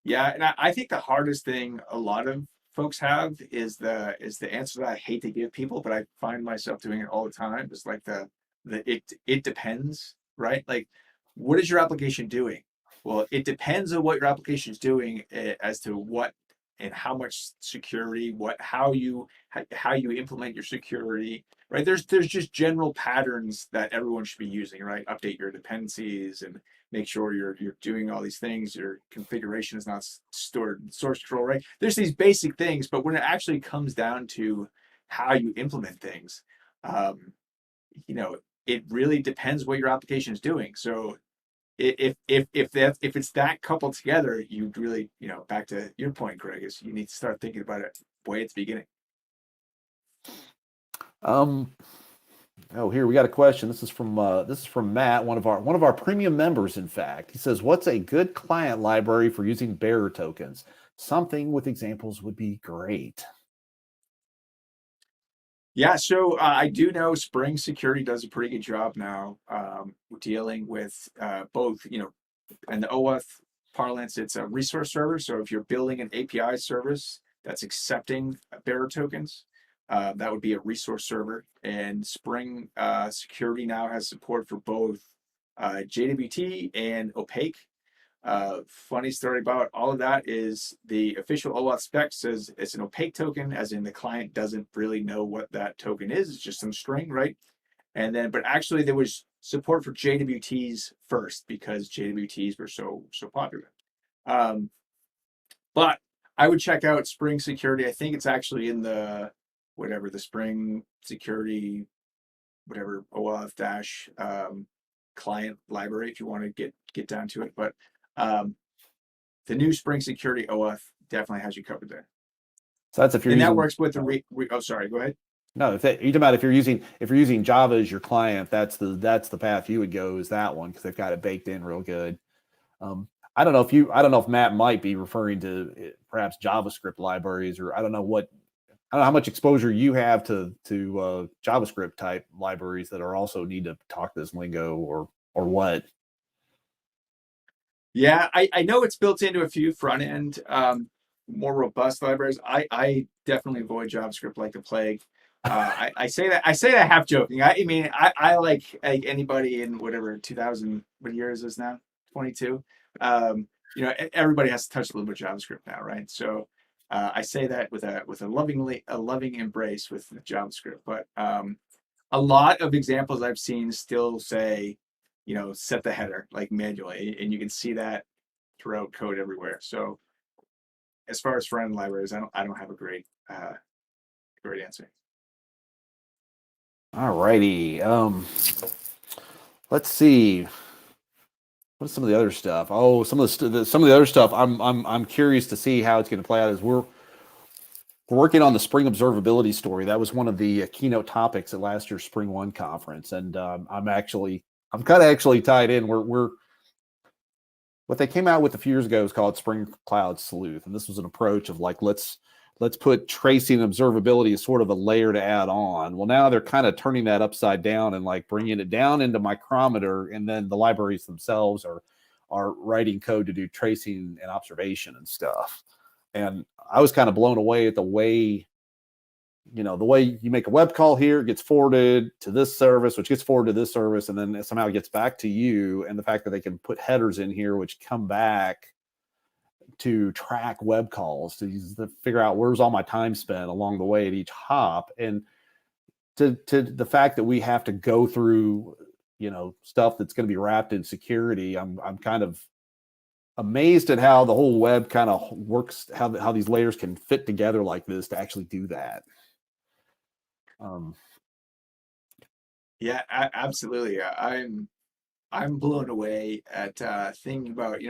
Yeah, and I think the hardest thing a lot of folks have is the answer that I hate to give people, but I find myself doing it all the time. Is like the it depends, right? Like, what is your application doing? Well, it depends on what your application is doing as to what and how much security, how you implement your security, right? There's just general patterns that everyone should be using, right? Update your dependencies and make sure you're doing all these things. Your configuration is not stored in source control, right? There's these basic things, but when it actually comes down to how you implement things, um, you know, it really depends what your application is doing. So if it's that coupled together, you really, back to your point, Greg, is you need to start thinking about it way at the beginning. Um, Oh, here we got a question. This is from Matt, one of our premium members. In fact, he says, "What's a good client library for using bearer tokens? Something with examples would be great." Yeah, so I do know Spring Security does a pretty good job now dealing with both, and the OAuth parlance, it's a resource server. So if you're building an API service that's accepting bearer tokens, that would be a resource server. And Spring Security now has support for both JWT and Opaque. Funny story about all of that is the official OAuth spec says it's an opaque token, as in the client doesn't really know what that token is. It's just some string, right? And then, but actually, there was support for JWTs first because JWTs were so popular. Um, but I would check out Spring Security. I think it's actually in the Spring Security whatever OAuth dash client library if you want to get down to it. But the new Spring Security OAuth definitely has you covered there. So that's if you're And that using. works with the oh, sorry, go ahead. No, you're talking about if you're using Java as your client, that's the path you would go, is that one, because they've got it baked in real good. I don't know if Matt might be referring to perhaps JavaScript libraries, or I don't know how much exposure you have to JavaScript type libraries that are also need to talk this lingo, or what. Yeah, I know it's built into a few front end, more robust libraries. I definitely avoid JavaScript like the plague. I say that half joking. I mean, I like anybody in whatever 2000, what year is this now? 22. Everybody has to touch a little bit of JavaScript now, right? So I say that with a loving embrace with JavaScript. But a lot of examples I've seen still say, set the header like manually, and you can see that throughout code everywhere. So as far as front end libraries, I don't have a great answer. All righty. Let's see. What's some of the other stuff? Oh, some of the other stuff. I'm curious to see how it's going to play out. As we're working on the Spring Observability story. That was one of the keynote topics at last year's Spring One conference, and I'm kind of actually tied in. We're what they came out with a few years ago is called Spring Cloud Sleuth, and this was an approach of like let's put tracing and observability as sort of a layer to add on. Well, now they're kind of turning that upside down and like bringing it down into micrometer, and then the libraries themselves are writing code to do tracing and observation and stuff. And I was kind of blown away at the way you make a web call here, it gets forwarded to this service, which gets forwarded to this service, and then somehow it gets back to you. And the fact that they can put headers in here, which come back to track web calls, to figure out where's all my time spent along the way at each hop. And to the fact that we have to go through, stuff that's going to be wrapped in security, I'm kind of amazed at how the whole web kind of works, how these layers can fit together like this to actually do that. Yeah, absolutely. I'm blown away at thinking about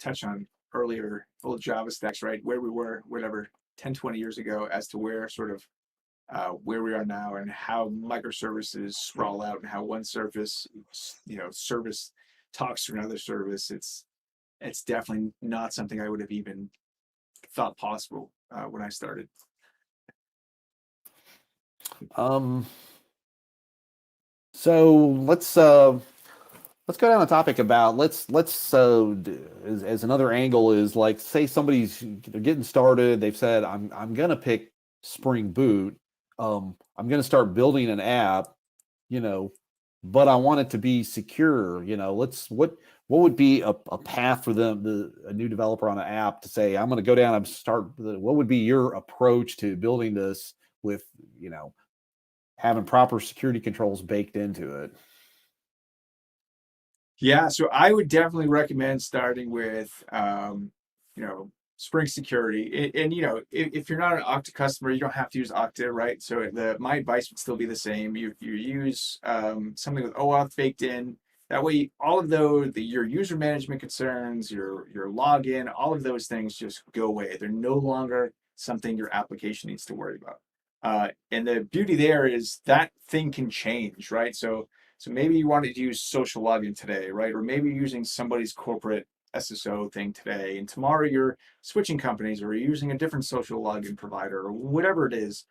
touch on earlier old Java stacks, right? Where we were, whatever, 10, 20 years ago, as to where sort of where we are now, and how microservices sprawl out, and how one service talks to another service. It's definitely not something I would have even thought possible when I started. So let's go down the topic about as another angle is, like, say they're getting started, they've said I'm gonna pick Spring Boot, I'm gonna start building an app, but I want it to be secure. What would be a path for them, a new developer on an app, to say I'm gonna go down and what would be your approach to building this with having proper security controls baked into it? Yeah, so I would definitely recommend starting with, Spring Security. And if you're not an Okta customer, you don't have to use Okta, right? So my advice would still be the same. You use something with OAuth baked in. That way, all of your user management concerns, your login, all of those things just go away. They're no longer something your application needs to worry about. And the beauty there is that thing can change, right? So maybe you wanted to use social login today, right? Or maybe you're using somebody's corporate SSO thing today, and tomorrow you're switching companies, or you're using a different social login provider, or whatever it is.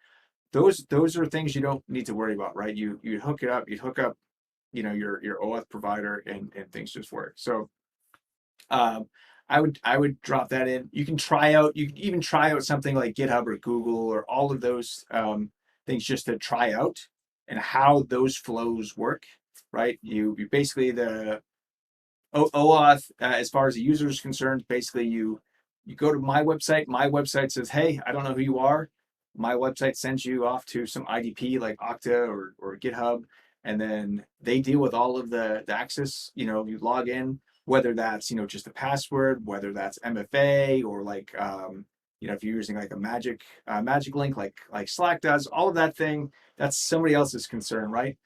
Those are things you don't need to worry about, right? You hook it up, you hook up, your OAuth provider, and things just work. So I would drop that in. You can even try out something like GitHub or Google, or all of those things, just to try out and how those flows work, right? You basically, the OAuth, as far as the user is concerned, basically you go to my website says, hey, I don't know who you are. My website sends you off to some IDP like Okta or GitHub, and then they deal with all of the access. You log in, whether that's just a password, whether that's MFA, or like if you're using like a magic link like Slack does, all of that thing, that's somebody else's concern, right?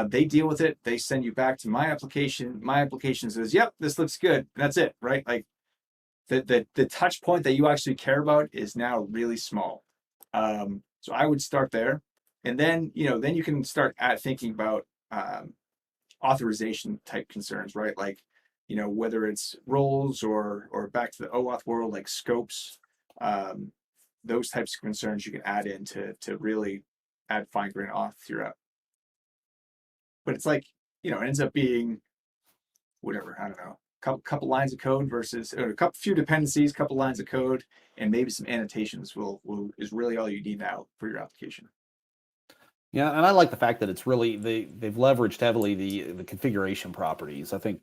They deal with it. They send you back to my application. My application says, yep, this looks good. That's it, right? Like the touch point that you actually care about is now really small. So I would start there. And then you can start thinking about authorization type concerns, right? Like, whether it's roles or back to the OAuth world, like scopes, those types of concerns you can add in to really add fine-grained auth to your app. But it's like, it ends up being whatever, I don't know, couple lines of code versus few dependencies, couple lines of code, and maybe some annotations is really all you need now for your application. Yeah, and I like the fact that it's really they've leveraged heavily the configuration properties. I think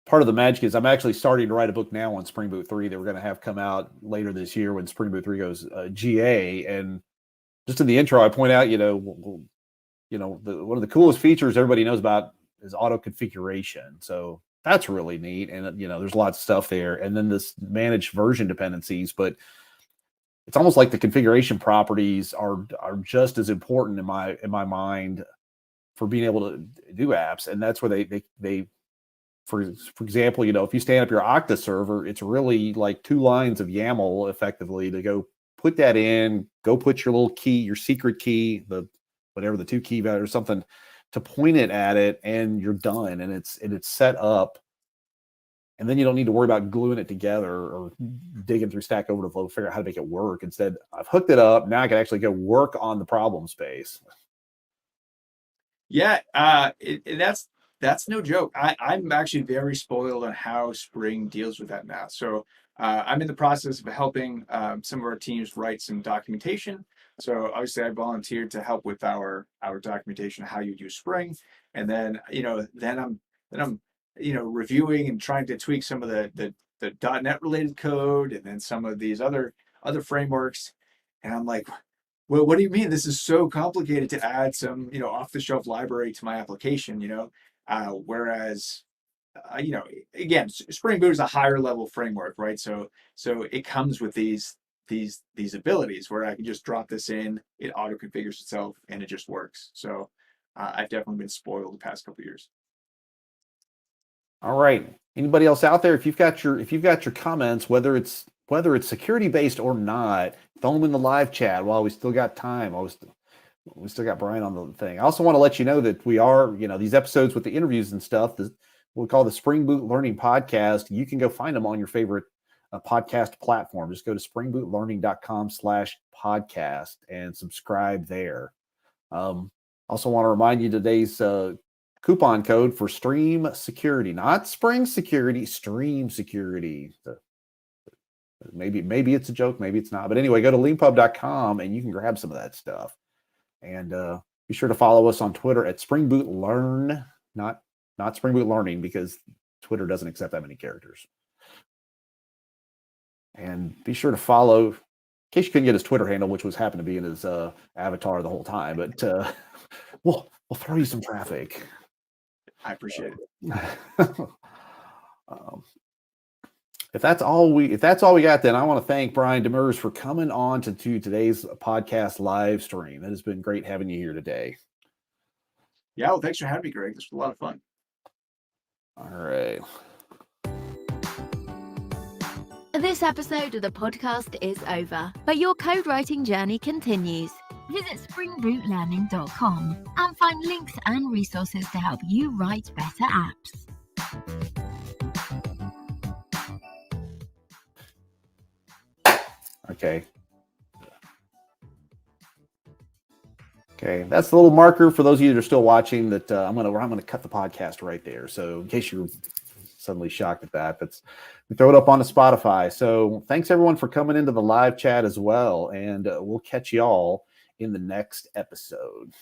part of the magic is I'm actually starting to write a book now on Spring Boot 3 that we're going to have come out later this year when Spring Boot 3 goes GA. And just in the intro, I point out, one of the coolest features everybody knows about is auto configuration. So that's really neat. And, there's lots of stuff there. And then this managed version dependencies, but it's almost like the configuration properties are just as important in my mind for being able to do apps. And that's where they for example, if you stand up your Okta server, it's really like 2 lines of YAML effectively to go put that in, go put your little key, your secret key, whatever the 2 key value or something, to point it at it, and you're done. And it's set up. And then you don't need to worry about gluing it together or digging through Stack Overflow to figure out how to make it work. Instead, I've hooked it up. Now I can actually go work on the problem space. Yeah, that's no joke. I'm actually very spoiled on how Spring deals with that now. So I'm in the process of helping some of our teams write some documentation. So obviously I volunteered to help with our documentation, how you use Spring. And then, I'm reviewing and trying to tweak some of the .NET related code, and then some of these other frameworks. And I'm like, well, what do you mean? This is so complicated to add some, off-the-shelf library to my application, whereas, again, Spring Boot is a higher level framework, right? So it comes with these abilities where I can just drop this in, it auto configures itself, and it just works. So I've definitely been spoiled the past couple of years. All right. Anybody else out there, if you've got your comments, whether it's security based or not, throw them in the live chat while we still got time. We still got Brian on the thing. I also want to let you know that we are, these episodes with the interviews and stuff, we call the Spring Boot Learning Podcast. You can go find them on your favorite podcast platform. Just go to springbootlearning.com/podcast and subscribe there. Also want to remind you today's coupon code for Stream Security, not Spring Security, Stream Security. Maybe it's a joke, maybe it's not. But anyway, go to leanpub.com and you can grab some of that stuff. And be sure to follow us on Twitter at Spring Boot Learn, not Spring Boot Learning, because Twitter doesn't accept that many characters. And be sure to follow, in case you couldn't get his Twitter handle, which was happened to be in his avatar the whole time, but we'll throw you some traffic. I appreciate it. If that's all we got, then I want to thank Brian Demers for coming on to today's podcast live stream. It has been great having you here today. Yeah, well, thanks for having me, Greg. This was a lot of fun. All right. This episode of the podcast is over, but your code writing journey continues. Visit springbootlearning.com and find links and resources to help you write better apps. Okay, that's the little marker for those of you that are still watching that I'm gonna cut the podcast right there. So in case you're suddenly shocked at that, we throw it up on the Spotify. So thanks everyone for coming into the live chat as well, and we'll catch y'all in the next episode.